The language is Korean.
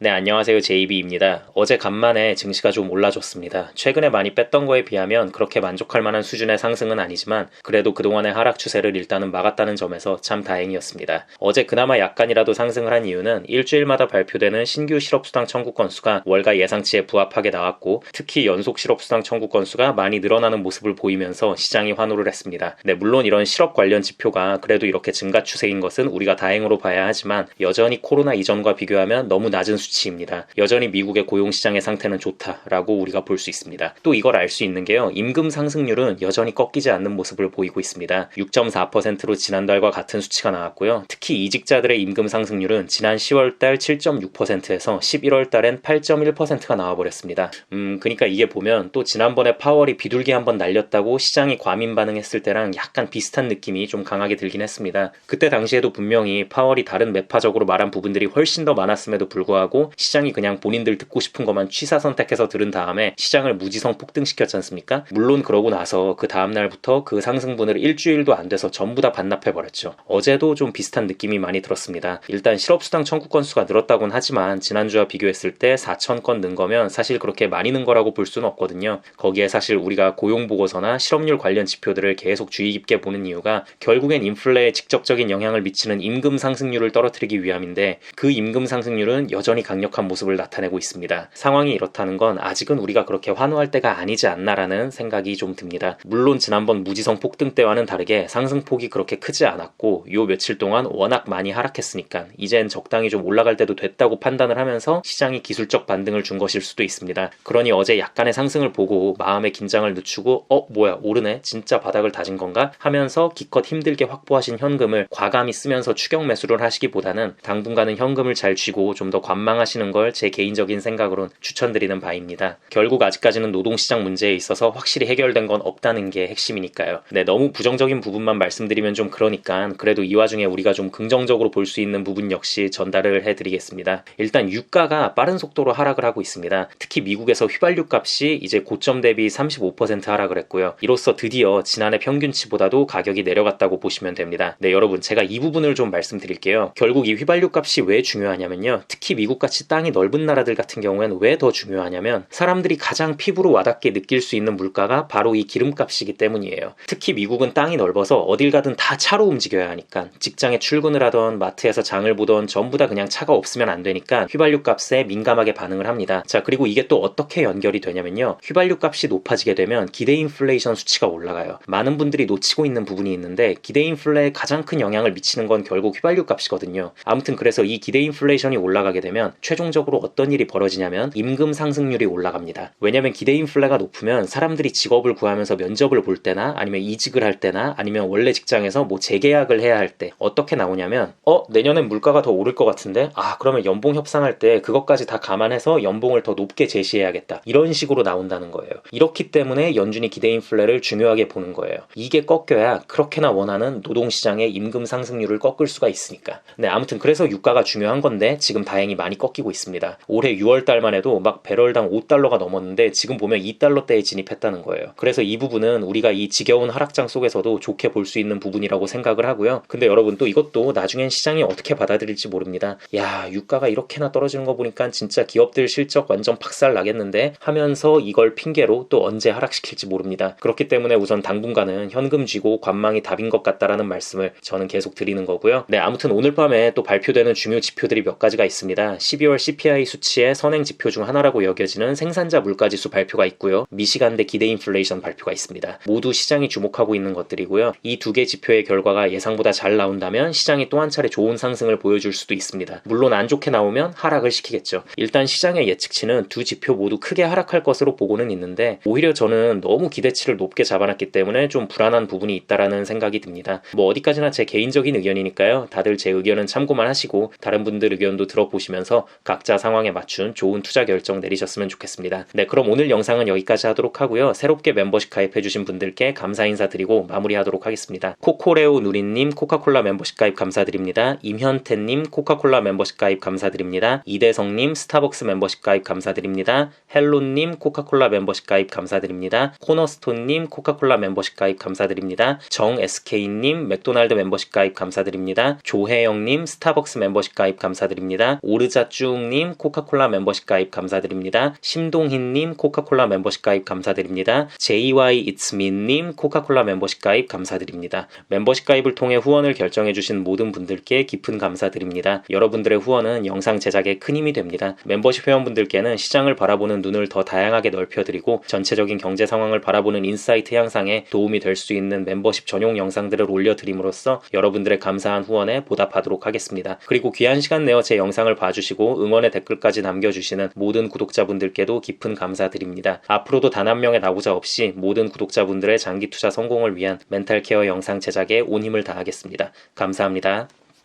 네, 안녕하세요. JB입니다. 어제 간만에 증시가 좀 올라줬습니다. 최근에 많이 뺐던 거에 비하면 그렇게 만족할 만한 수준의 상승은 아니지만 그래도 그동안의 하락 추세를 일단은 막았다는 점에서 참 다행이었습니다. 어제 그나마 약간이라도 상승을 한 이유는 일주일마다 발표되는 신규 실업수당 청구 건수가 월가 예상치에 부합하게 나왔고 특히 연속 실업수당 청구 건수가 많이 늘어나는 모습을 보이면서 시장이 환호를 했습니다. 네, 물론 이런 실업 관련 지표가 그래도 이렇게 증가 추세인 것은 우리가 다행으로 봐야 하지만 여전히 코로나 이전과 비교하면 너무 낮은 수치입니다. 여전히 미국의 고용시장의 상태는 좋다라고 우리가 볼 수 있습니다. 또 이걸 알 수 있는 게요. 임금 상승률은 여전히 꺾이지 않는 모습을 보이고 있습니다. 6.4%로 지난달과 같은 수치가 나왔고요. 특히 이직자들의 임금 상승률은 지난 10월달 7.6%에서 11월달엔 8.1%가 나와버렸습니다. 그러니까 이게 보면 또 지난번에 파월이 비둘기 한번 날렸다고 시장이 과민 반응했을 때랑 약간 비슷한 느낌이 좀 강하게 들긴 했습니다. 그때 당시에도 분명히 파월이 다른 매파적으로 말한 부분들이 훨씬 더 많았음에도 불구하고 시장이 그냥 본인들 듣고 싶은 것만 취사 선택해서 들은 다음에 시장을 무지성 폭등시켰지 않습니까? 물론 그러고 나서 그 다음날부터 그 상승분을 일주일도 안 돼서 전부 다 반납해버렸죠. 어제도 좀 비슷한 느낌이 많이 들었습니다. 일단 실업수당 청구 건수가 늘었다곤 하지만 지난주와 비교했을 때 4,000건 는 거면 사실 그렇게 많이 는 거라고 볼 수는 없거든요. 거기에 사실 우리가 고용보고서나 실업률 관련 지표들을 계속 주의 깊게 보는 이유가 결국엔 인플레에 직접적인 영향을 미치는 임금 상승률을 떨어뜨리기 위함인데 그 임금 상승률은 여전히 강력한 모습을 나타내고 있습니다. 상황이 이렇다는 건 아직은 우리가 그렇게 환호할 때가 아니지 않나라는 생각이 좀 듭니다. 물론 지난번 무지성 폭등 때와는 다르게 상승폭이 그렇게 크지 않았고 요 며칠 동안 워낙 많이 하락했으니까 이젠 적당히 좀 올라갈 때도 됐다고 판단을 하면서 시장이 기술적 반등을 준 것일 수도 있습니다. 그러니 어제 약간의 상승을 보고 마음의 긴장을 늦추고 뭐야 오르네? 진짜 바닥을 다진 건가? 하면서 기껏 힘들게 확보하신 현금을 과감히 쓰면서 추격 매수를 하시기보다는 당분간은 현금을 잘 쥐고 좀 더 관망하시는 걸 제 개인적인 생각으론 추천드리는 바입니다. 결국 아직까지는 노동시장 문제에 있어서 확실히 해결된 건 없다는 게 핵심이니까요. 네, 너무 부정적인 부분만 말씀드리면 좀 그러니까 그래도 이 와중에 우리가 좀 긍정적으로 볼 수 있는 부분 역시 전달을 해드리겠습니다. 일단 유가가 빠른 속도로 하락을 하고 있습니다. 특히 미국에서 휘발유 값이 이제 고점 대비 35% 하락을 했고요. 이로써 드디어 지난해 평균치보다도 가격이 내려갔다고 보시면 됩니다. 네, 여러분 제가 이 부분을 좀 말씀드릴게요. 결국 이 휘발유 값이 왜 중요하냐면요. 특히 미국같이 땅이 넓은 나라들 같은 경우에는 왜 더 중요하냐면 사람들이 가장 피부로 와닿게 느낄 수 있는 물가가 바로 이 기름값이기 때문이에요. 특히 미국은 땅이 넓어서 어딜 가든 다 차로 움직여야 하니까 직장에 출근을 하던 마트에서 장을 보던 전부 다 그냥 차가 없으면 안 되니까 휘발유 값에 민감하게 반응을 합니다. 자, 그리고 이게 또 어떻게 연결이 되냐면요. 휘발유 값이 높아지게 되면 기대 인플레이션 수치가 올라가요. 많은 분들이 놓치고 있는 부분이 있는데 기대 인플레에 가장 큰 영향을 미치는 건 결국 휘발유 값이거든요. 아무튼 그래서 이 기대 인플레이션이 올라가게 되면 최종적으로 어떤 일이 벌어지냐면 임금 상승률이 올라갑니다. 왜냐면 기대 인플레가 높으면 사람들이 직업을 구하면서 면접을 볼 때나 아니면 이직을 할 때나 아니면 원래 직장에서 뭐 재계약을 해야 할 때 어떻게 나오냐면 내년엔 물가가 더 오를 것 같은데 그러면 연봉 협상할 때 그것까지 다 감안해서 연봉을 더 높게 제시해야겠다. 이런 식으로 나온다는 거예요. 이렇기 때문에 연준이 기대 인플레를 중요하게 보는 거예요. 이게 꺾여야 그렇게나 원하는 노동시장의 임금 상승률을 꺾을 수가 있으니까. 네, 아무튼 그래서 유가가 중요한 건데 지금 다행히 많이 꺾이고 있습니다. 올해 6월달만 해도 막 배럴당 5달러가 넘었는데 지금 보면 2달러대에 진입했다는 거예요. 그래서 이 부분은 우리가 이 지겨운 하락장 속에서도 좋게 볼 수 있는 부분이라고 생각을 하고요. 근데 여러분 또 이것도 나중엔 시장이 어떻게 받아들일지 모릅니다. 야, 유가가 이렇게나 떨어지는 거 보니까 진짜 기업들 실적 완전 박살 나겠는데 하면서 이걸 핑계로 또 언제 하락시킬지 모릅니다. 그렇기 때문에 우선 당분간은 현금 쥐고 관망이 답인 것 같다라는 말씀을 저는 계속 드리는 거고요. 네, 아무튼 오늘 밤에 또 발표되는 중요 지표들이 몇 가지가 있습니다. 12월 CPI 수치의 선행 지표 중 하나라고 여겨지는 생산자 물가지수 발표가 있고요. 미시간대 기대 인플레이션 발표가 있습니다. 모두 시장이 주목하고 있는 것들이고요. 이 두 개 지표의 결과가 예상보다 잘 나온다면 시장이 또 한 차례 좋은 상승을 보여줄 수도 있습니다. 물론 안 좋게 나오면 하락을 시키겠죠. 일단 시장의 예측치는 두 지표 모두 크게 하락할 것으로 보고는 있는데 오히려 저는 너무 기대치를 높게 잡아놨기 때문에 좀 불안한 부분이 있다라는 생각이 듭니다. 뭐 어디까지나 제 개인적인 의견이니까요. 다들 제 의견은 참고만 하시고 다른 분들 의견도 들어보시면서 각자 상황에 맞춘 좋은 투자 결정 내리셨으면 좋겠습니다. 네, 그럼 오늘 영상은 여기까지 하도록 하고요. 새롭게 멤버십 가입해주신 분들께 감사 인사드리고 마무리하도록 하겠습니다. 코코레오 누리님 코카콜라 멤버십 가입 감사드립니다. 임현태님 코카콜라 멤버십 가입 감사드립니다. 이대성님 스타벅스 멤버십 가입 감사드립니다. 헬로님 코카콜라 멤버십 가입 감사드립니다. 코너스톤님 코카콜라 멤버십 가입 감사드립니다. 정SK님 맥도날드 멤버십 가입 감사드립니다. 조혜영님 스타벅스 멤버십 가입 감사드립니다. 오르자 김나쭉님 코카콜라 멤버십 가입 감사드립니다. 심동희님 코카콜라 멤버십 가입 감사드립니다. JYIt'sme님 코카콜라 멤버십 가입 감사드립니다. 멤버십 가입을 통해 후원을 결정해주신 모든 분들께 깊은 감사드립니다. 여러분들의 후원은 영상 제작에 큰 힘이 됩니다. 멤버십 회원분들께는 시장을 바라보는 눈을 더 다양하게 넓혀드리고 전체적인 경제 상황을 바라보는 인사이트 향상에 도움이 될 수 있는 멤버십 전용 영상들을 올려드림으로써 여러분들의 감사한 후원에 보답하도록 하겠습니다. 그리고 귀한 시간 내어 제 영상을 봐주시고 응원의 댓글까지 남겨주시는 모든 구독자분들께도 깊은 감사드립니다. 앞으로도 단 한 명의 낙오자 없이 모든 구독자분들의 장기 투자 성공을 위한 멘탈 케어 영상 제작에 온 힘을 다하겠습니다. 감사합니다.